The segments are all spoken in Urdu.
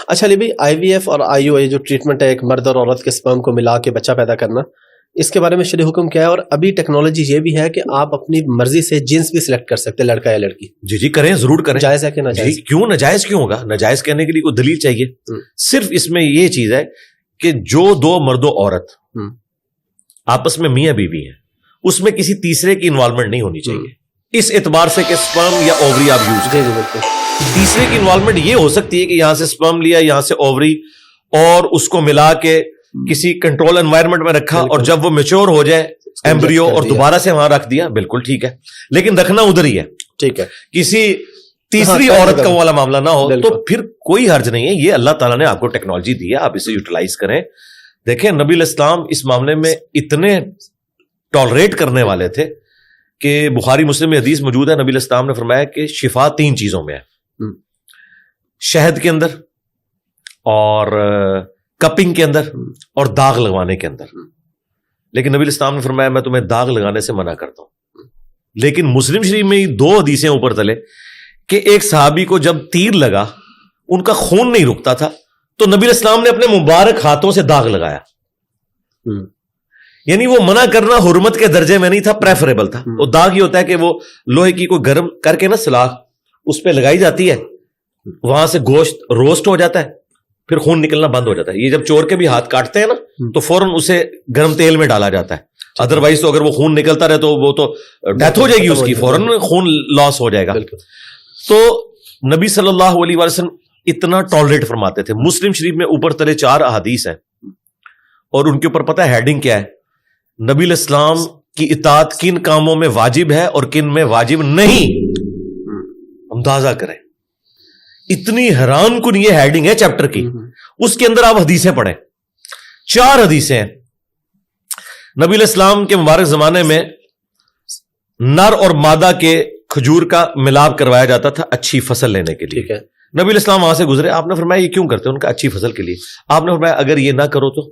اچھا علی بھائی، آئی وی ایف اور آئی یو اے جو ٹریٹمنٹ ہے ایک مرد اور عورت کے سپرم کو ملا کے بچہ پیدا کرنا، اس کے بارے میں شرعی حکم کیا ہے؟ اور ابھی ٹیکنالوجی یہ بھی ہے کہ آپ اپنی مرضی سے جنس بھی سلیکٹ کر سکتے، لڑکا یا لڑکی. جی کریں، ضرور کریں. جائز ہے کہ ناجائز؟ جی کیوں ناجائز کیوں ہوگا؟ ناجائز کہنے کے لیے کوئی دلیل چاہیے. صرف اس میں یہ چیز ہے کہ جو دو مرد و عورت آپس میں میاں بیوی ہیں، اس میں کسی تیسرے کی انوالومنٹ نہیں ہونی چاہیے، اس اعتبار سے کہ سپرم یا اووری آپ یوز کریں. بالکل. تیسرے کی انوالومنٹ یہ ہو سکتی ہے کہ یہاں سے سپرم لیا، یہاں سے اووری، اور اس کو ملا کے کسی کنٹرول انوائرمنٹ میں رکھا، اور جب وہ میچور ہو جائے ایمبریو اور دوبارہ سے وہاں رکھ دیا، بالکل ٹھیک ہے، لیکن رکھنا ادھر ہی ہے. ٹھیک ہے، کسی تیسری عورت کا والا معاملہ نہ ہو تو پھر کوئی حرج نہیں ہے. یہ اللہ تعالیٰ نے آپ کو ٹیکنالوجی دی ہے، آپ اسے یوٹیلائز کریں. دیکھیں نبی الاسلام اس معاملے میں اتنے ٹالریٹ کرنے والے تھے کہ بخاری مسلم میں حدیث موجود ہے، نبی الاسلام نے فرمایا کہ شفا 3 چیزوں میں ہے، شہد کے اندر اور کپنگ کے اندر اور داغ لگوانے کے اندر. لیکن نبی الاسلام نے فرمایا میں تمہیں داغ لگانے سے منع کرتا ہوں. لیکن مسلم شریف میں 2 حدیثیں اوپر تلے کہ ایک صحابی کو جب تیر لگا ان کا خون نہیں رکتا تھا تو نبی الاسلام نے اپنے مبارک ہاتھوں سے داغ لگایا. یعنی وہ منع کرنا حرمت کے درجے میں نہیں تھا، پریفریبل تھا. وہ داغ یہ ہوتا ہے کہ وہ لوہے کی کوئی گرم کر کے نا سلاخ اس پہ لگائی جاتی ہے، وہاں سے گوشت روسٹ ہو جاتا ہے، پھر خون نکلنا بند ہو جاتا ہے. یہ جب چور کے بھی ہاتھ کاٹتے ہیں نا تو فوراً اسے گرم تیل میں ڈالا جاتا ہے، ادروائز تو اگر وہ خون نکلتا رہے تو وہ تو ڈیتھ ہو جائے گی اس کی، فوراً خون لاس ہو جائے گا. تو نبی صلی اللہ علیہ وسلم اتنا ٹالریٹ فرماتے تھے. مسلم شریف میں اوپر تلے 4 احادیث ہیں اور ان کے اوپر پتہ ہے ہیڈنگ کیا ہے؟ نبی الاسلام کی اطاعت کن کاموں میں واجب ہے اور کن میں واجب نہیں. اندازہ کریں، اتنی حیران کن یہ ہیڈنگ ہے چیپٹر کی. اس کے اندر آپ حدیثیں پڑھیں، 4 حدیثیں ہیں. نبی الاسلام کے مبارک زمانے میں نر اور مادہ کے کھجور کا ملاپ کروایا جاتا تھا اچھی فصل لینے کے لیے. نبی الاسلام وہاں سے گزرے، آپ نے فرمایا یہ کیوں کرتے ہیں؟ ان کا اچھی فصل کے لیے. آپ نے فرمایا اگر یہ نہ کرو تو،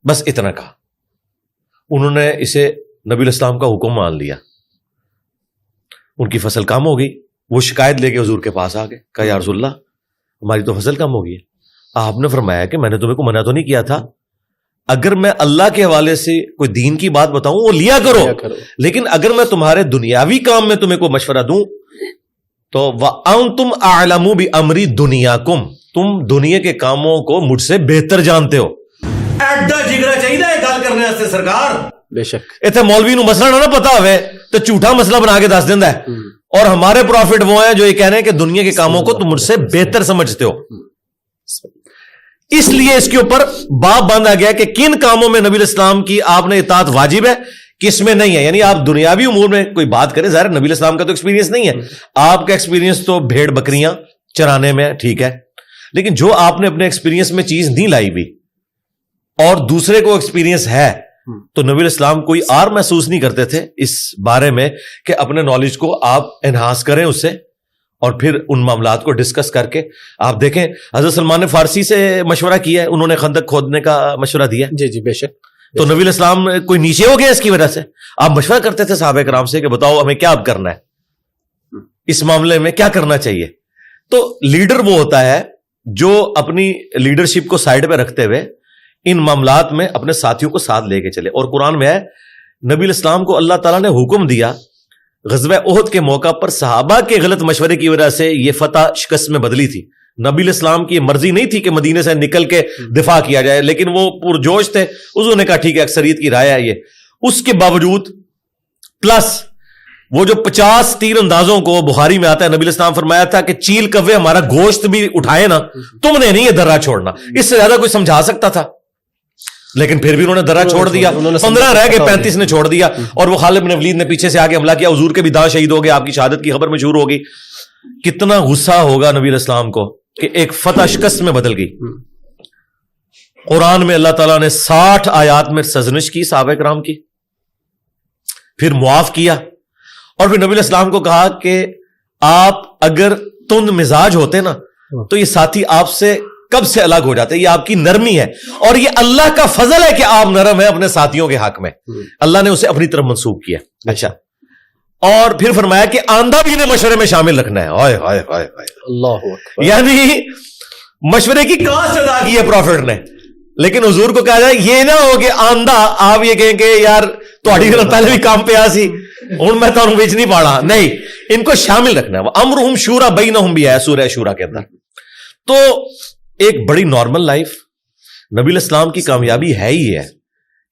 بس اتنا کہا. انہوں نے اسے نبی الاسلام کا حکم مان لیا، ان کی فصل کم ہو گئی. وہ شکایت لے کے حضور کے پاس آ گئے، کہا یا رسول اللہ ہماری تو فصل کم ہو گئی ہے. آپ نے فرمایا کہ میں نے تمہیں کو منع تو نہیں کیا تھا، اگر میں اللہ کے حوالے سے کوئی دین کی بات بتاؤں وہ لیا کرو، لیکن اگر میں تمہارے دنیاوی کام میں تمہیں کوئی مشورہ دوں تو وَأَنْتُمْ أَعْلَمُ بِأَمْرِ دُنْيَاكُمْ، تم دنیا کے کاموں کو مجھ سے بہتر جانتے ہو. ایڈا جگرا چاہیے گل کرنے واسطے سرکار. بے شک اتنے مولوی نو مسئلہ نہ پتا ہوئے تو جھوٹا مسئلہ بنا کے دس دینا ہے. اور ہمارے پروفٹ وہ ہیں جو یہ کہہ رہے ہیں کہ دنیا کے کاموں کو تم مجھ سے بہتر سمجھتے ہو. اس لیے اس کے اوپر باب باندھا گیا کہ کن کاموں میں نبی الاسلام کی آپ نے اطاعت واجب ہے، کس میں نہیں ہے. یعنی آپ دنیاوی امور میں کوئی بات کریں، ظاہر نبی الاسلام کا تو ایکسپیرینس نہیں ہے، آپ کا ایکسپیرینس تو بھیڑ بکریاں چرانے میں ٹھیک ہے، لیکن جو آپ نے اپنے ایکسپیرینس میں چیز نہیں لائی بھی اور دوسرے کو ایکسپیرینس ہے تو نبی الاسلام کوئی اور محسوس نہیں کرتے تھے اس بارے میں کہ اپنے نالج کو آپ انہانس کریں اس سے، اور پھر ان معاملات کو ڈسکس کر کے. آپ دیکھیں حضرت سلمان نے فارسی سے مشورہ کیا ہے، انہوں نے خندق کھودنے کا مشورہ دیا. جی جی بے شک. تو نبی الاسلام کوئی نیچے ہو گیا اس کی وجہ سے؟ آپ مشورہ کرتے تھے صحابہ کرام سے کہ بتاؤ ہمیں کیا اب کرنا ہے، اس معاملے میں کیا کرنا چاہیے. تو لیڈر وہ ہوتا ہے جو اپنی لیڈرشپ کو سائڈ پہ رکھتے ہوئے ان معاملات میں اپنے ساتھیوں کو ساتھ لے کے چلے. اور قرآن میں ہے نبی الاسلام کو اللہ تعالیٰ نے حکم دیا، غزوہ احد کے موقع پر صحابہ کے غلط مشورے کی وجہ سے یہ فتح شکست میں بدلی تھی. نبی الاسلام کی مرضی نہیں تھی کہ مدینے سے نکل کے دفاع کیا جائے، لیکن وہ پرجوش تھے، انہوں نے کہا ٹھیک ہے اکثریت کی رائے ہے یہ. اس کے باوجود پلس وہ جو 50 تیر اندازوں کو بخاری میں آتا ہے، نبی الاسلام فرمایا تھا کہ چیل کوے ہمارا گوشت بھی اٹھائے نا، تم نے نہیں یہ درہ چھوڑنا. اس سے زیادہ کوئی سمجھا سکتا تھا، لیکن پھر بھی انہوں نے درہ چھوڑ دیا. 15 رہ گئے، 35 نے چھوڑ دیا. اور وہ خالد بن ولید نے پیچھے سے آگے حملہ کیا، حضور کے بھی داں شہید ہو گئے، آپ کی شہادت کی خبر مشہور ہو گئی. کتنا غصہ ہوگا نبی الاسلام کو کہ ایک فتح شکست میں بدل گئی. قرآن میں اللہ تعالیٰ نے 60 آیات میں سرزنش کی صحابہ کرام کی، پھر معاف کیا، اور پھر نبی الاسلام کو کہا کہ آپ اگر تند مزاج ہوتے نا تو یہ ساتھی آپ سے کب سے الگ ہو جاتے. یہ آپ کی نرمی ہے اور یہ اللہ کا فضل ہے کہ آپ نرم ہیں اپنے ساتھیوں کے حق میں. اللہ نے اسے اپنی طرف منسوب کیا. اچھا، اور پھر فرمایا کہ آندہ بھی انہیں مشورے میں شامل رکھنا ہے. ہائے ہائے ہائے ہائے اللہ. یعنی مشورے کی کاسٹ ادا کی ہے پروفٹ نے, لیکن حضور کو کہا جائے یہ نہ ہو کہ آندھا آپ یہ کہیں کہ یار تھوڑی گل پہلے بھی کام پہ آ سی ہوں میں تمہیں بیچ نہیں پاڑا, نہیں, ان کو شامل رکھنا ہے. امرہم شورا بینہم بھی ہے سورہ شورا کے اندر. تو ایک بڑی نارمل لائف, نبی علیہ السلام کی کامیابی ہے ہی ہے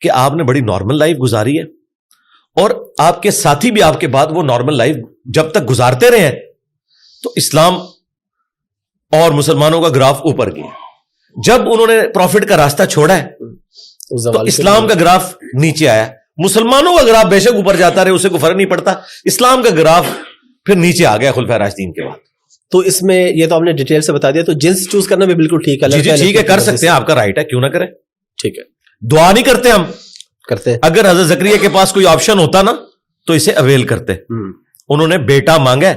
کہ آپ نے بڑی نارمل لائف گزاری ہے, اور آپ کے ساتھی بھی آپ کے بعد وہ نارمل لائف جب تک گزارتے رہے ہیں تو اسلام اور مسلمانوں کا گراف اوپر گیا. جب انہوں نے پروفٹ کا راستہ چھوڑا ہے تو اسلام کا گراف نیچے آیا. مسلمانوں کا گراف بے شک اوپر جاتا رہے, اسے کوئی فرق نہیں پڑتا, اسلام کا گراف پھر نیچے آ گیا خلفائے راشدین کے بعد. تو اس میں یہ تو آپ نے ڈیٹیل سے بتا دیا, تو جنس چوز کرنا بھی بالکل ٹھیک ہے. جی ٹھیک ہے, کر سکتے ہیں, آپ کا رائٹ ہے, کیوں نہ کریں. ٹھیک ہے, دعا نہیں کرتے ہم, کرتے ہیں. اگر حضرت زکریا کے پاس کوئی آپشن ہوتا نا تو اسے اویل کرتے. انہوں نے بیٹا مانگا,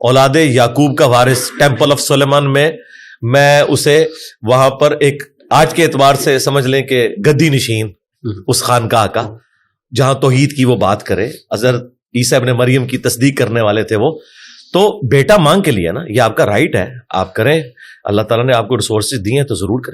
اولاد یعقوب کا وارث, ٹیمپل آف سلیمان میں اسے وہاں پر ایک آج کے اعتبار سے سمجھ لیں کہ گدی نشین اس خانقاہ کا جہاں توحید کی وہ بات کرے. حضرت عیسیٰ ابن مریم کی تصدیق کرنے والے تھے وہ, تو بیٹا مانگ کے لیے نا, یہ آپ کا رائٹ ہے, آپ کریں. اللہ تعالیٰ نے آپ کو ریسورسز دیے ہیں تو ضرور کریں.